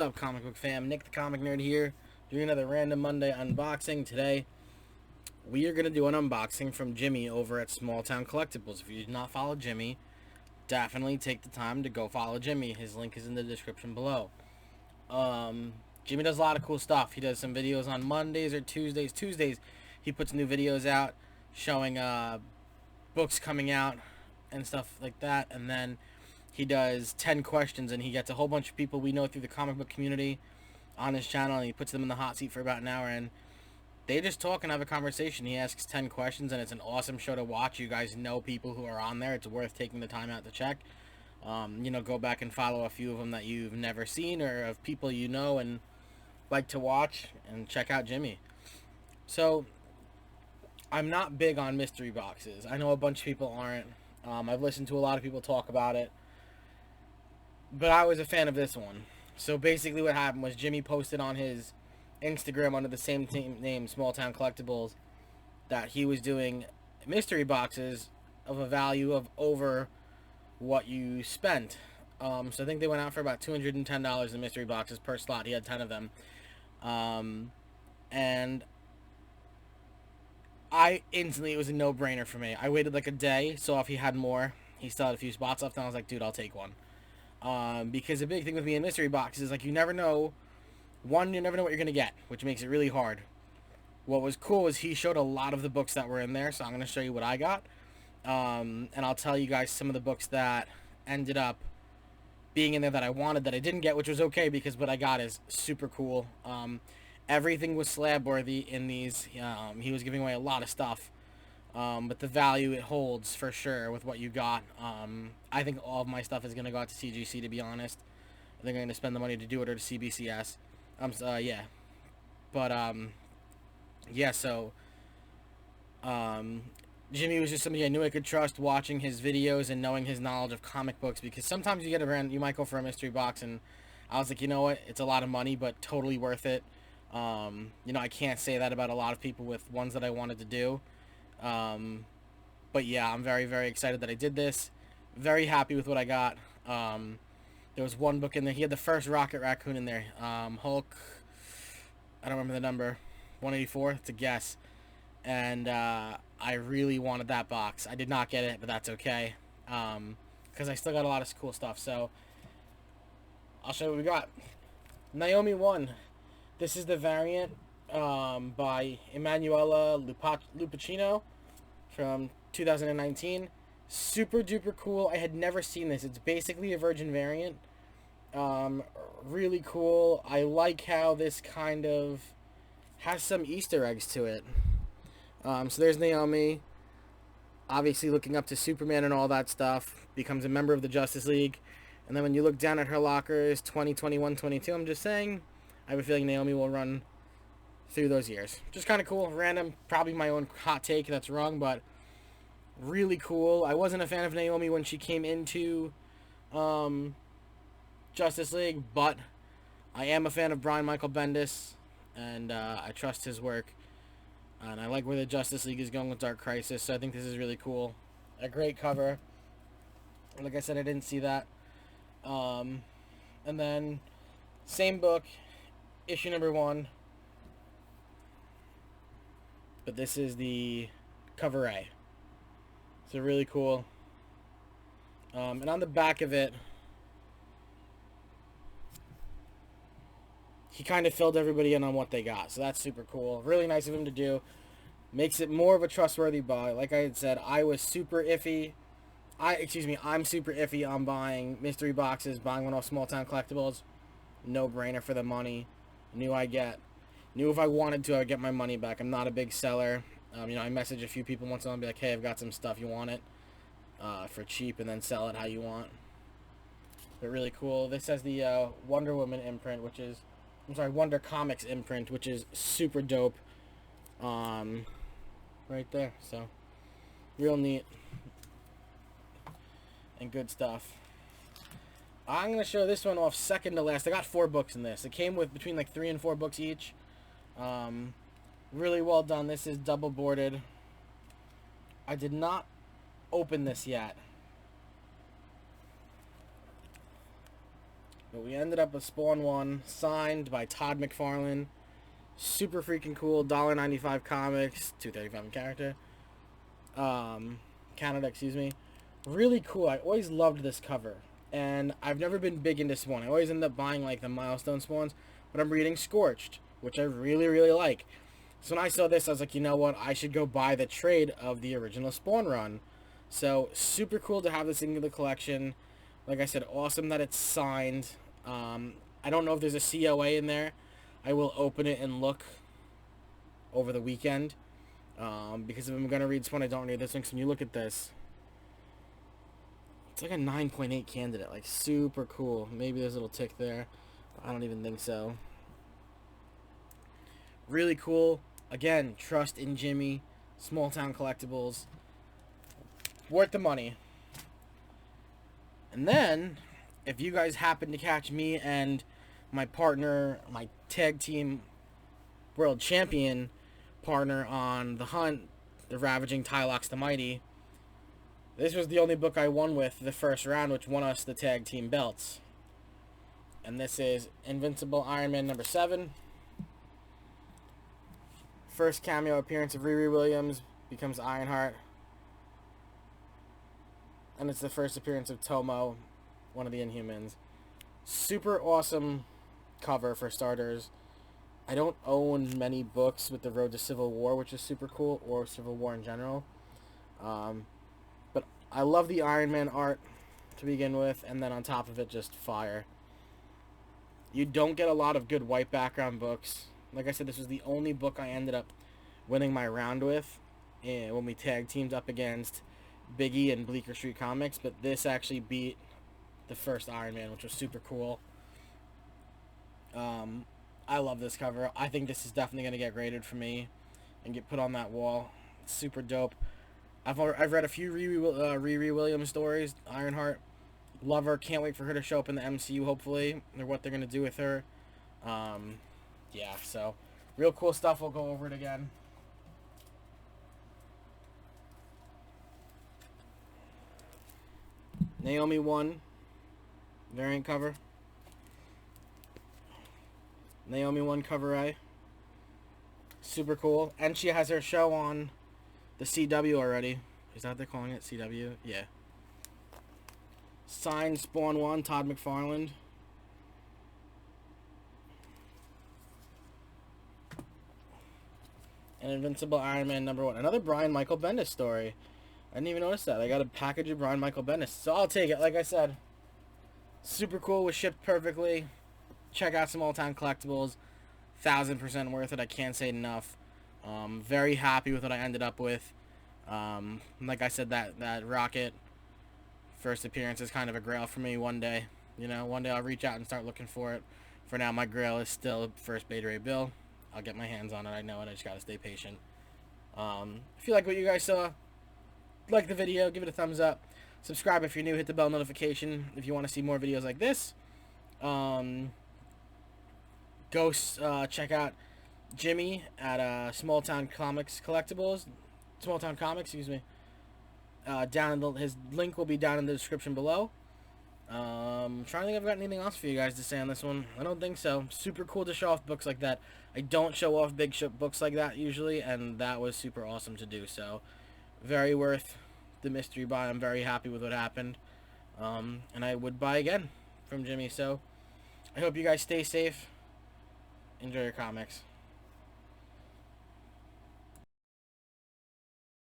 What's up, comic book fam? Nick the Comic Nerd here, doing another random Monday unboxing. Today, we are going to do an unboxing from Jimmy over at Smalltown Collectibles. If you do not follow Jimmy, definitely take the time to go follow Jimmy. His link is in the description below. Jimmy does a lot of cool stuff. He does some videos on Mondays or Tuesdays. Tuesdays, he puts new videos out showing books coming out and stuff like that. And then he does 10 questions, and he gets a whole bunch of people we know through the comic book community on his channel, and he puts them in the hot seat for about an hour, and they just talk and have a conversation. He asks 10 questions, and it's an awesome show to watch. You guys know people who are on there. It's worth taking the time out to check. Go back and follow a few of them that you've never seen or of people you know and like to watch, and check out Jimmy. So, I'm not big on mystery boxes. I know a bunch of people aren't. I've listened to a lot of people talk about it, but I was a fan of this one. So basically what happened was Jimmy posted on his Instagram under the same name, Small Town Collectibles, that he was doing mystery boxes of a value of over what you spent. So I think they went out for about $210 in mystery boxes per slot. He had 10 of them. And it was a no-brainer for me. I waited like a day, saw if he had more. He still had a few spots left, and I was like, dude, I'll take one. Because the big thing with me in mystery boxes is, like, you never know what you're going to get, which makes it really hard. What was cool is he showed a lot of the books that were in there, so I'm going to show you what I got. And I'll tell you guys some of the books that ended up being in there that I wanted that I didn't get, which was okay because what I got is super cool. Everything was slab worthy in these. He was giving away a lot of stuff. But the value it holds for sure with what you got. I think all of my stuff is going to go out to CGC, to be honest. I think I'm going to spend the money to do it, or to CBCS. Yeah. But, yeah, so, Jimmy was just somebody I knew I could trust, watching his videos and knowing his knowledge of comic books, because sometimes you might go for a mystery box, and I was like, you know what, it's a lot of money, but totally worth it. I can't say that about a lot of people with ones that I wanted to do. But yeah, I'm very, very excited that I did this. Very happy with what I got. There was one book in there. He had the first Rocket Raccoon in there. Hulk, I don't remember the number, 184, it's a guess. And I really wanted that box. I did not get it, but that's okay. Because I still got a lot of cool stuff. So, I'll show you what we got. Naomi 1. This is the variant by Emanuela Lupacchino from 2019. Super duper cool. I had never seen this. It's basically a Virgin variant. Really cool. I like how this kind of has some Easter eggs to it. So there's Naomi, obviously looking up to Superman and all that stuff. Becomes a member of the Justice League. And then when you look down at her lockers, 20, 21, 22, I'm just saying, I have a feeling Naomi will run through those years. Just kind of cool. Random, probably my own hot take that's wrong, but really cool. I wasn't a fan of Naomi when she came into Justice League, but I am a fan of Brian Michael Bendis, and I trust his work. And I like where the Justice League is going with Dark Crisis, so I think this is really cool. A great cover. Like I said, I didn't see that. And then, same book, issue number 1. But this is the cover A. So really cool. And on the back of it, he kind of filled everybody in on what they got. So that's super cool. Really nice of him to do. Makes it more of a trustworthy buy. Like I had said, I'm super iffy on buying mystery boxes, buying one off Small Town Collectibles. No brainer for the money. Knew if I wanted to, I would get my money back. I'm not a big seller. I message a few people once in a while and be like, hey, I've got some stuff, you want it? For cheap, and then sell it how you want. But really cool. This has the Wonder Woman imprint, Wonder Comics imprint, which is super dope. Right there. So, real neat. And good stuff. I'm going to show this one off second to last. I got 4 books in this. It came with between like 3 and 4 books each. Really well done. This is double boarded. I did not open this yet. But we ended up with Spawn 1, signed by Todd McFarlane. Super freaking cool. $1.95 comics, $2.35 in character. Canada, excuse me. Really cool. I always loved this cover. And I've never been big into Spawn. I always end up buying like the milestone Spawns. But I'm reading Scorched, which I really, really like. So when I saw this, I was like, you know what? I should go buy the trade of the original Spawn run. So super cool to have this in the collection. Like I said, awesome that it's signed. I don't know if there's a COA in there. I will open it and look over the weekend. Because if I'm going to read Spawn, I don't read this one. Because when you look at this, it's like a 9.8 candidate. Like, super cool. Maybe there's a little tick there. I don't even think so. Really cool. Again, trust in Jimmy. Small town collectibles. Worth the money. And then, if you guys happen to catch me and my partner, my tag team world champion partner on The Hunt, the Ravaging Tylox the Mighty, this was the only book I won with the first round, which won us the tag team belts. And this is Invincible Iron Man number 7. First cameo appearance of Riri Williams, becomes Ironheart. And it's the first appearance of Tomo, one of the Inhumans. Super awesome cover for starters. I don't own many books with the Road to Civil War, which is super cool, or Civil War in general. But I love the Iron Man art to begin with, and then on top of it, just fire. You don't get a lot of good white background books. Like I said, this was the only book I ended up winning my round with when we tag teamed up against Biggie and Bleecker Street Comics, but this actually beat the first Iron Man, which was super cool. I love this cover. I think this is definitely going to get graded for me and get put on that wall. It's super dope. I've read a few Riri Williams stories. Ironheart, love her. Can't wait for her to show up in the MCU, hopefully, or what they're going to do with her. Yeah, so real cool stuff. We'll go over it again. Naomi 1 variant cover. Naomi 1 cover A. Super cool. And she has her show on the CW already. Is that what they're calling it? CW? Yeah. Signed Spawn 1, Todd McFarlane. And Invincible Iron Man number 1. Another Brian Michael Bendis story. I didn't even notice that. I got a package of Brian Michael Bendis. So I'll take it. Like I said, super cool. Was shipped perfectly. Check out Small Town Collectibles. 1000% worth it. I can't say enough. Very happy with what I ended up with. Like I said, that Rocket first appearance is kind of a grail for me one day. You know, one day I'll reach out and start looking for it. For now, my grail is still first Beta Ray Bill. I'll get my hands on it. I know it. I just gotta stay patient. If you like what you guys saw, like the video, give it a thumbs up. Subscribe if you're new. Hit the bell notification if you want to see more videos like this. Go check out Jimmy at Small Town Comics Collectibles. Small Town Comics, excuse me. His link will be down in the description below. Trying to think if I've got anything else for you guys to say on this one. I don't think so. Super cool to show off books like that. I don't show off big books like that usually, and that was super awesome to do. So, very worth the mystery buy. I'm very happy with what happened. And I would buy again from Jimmy. So, I hope you guys stay safe. Enjoy your comics.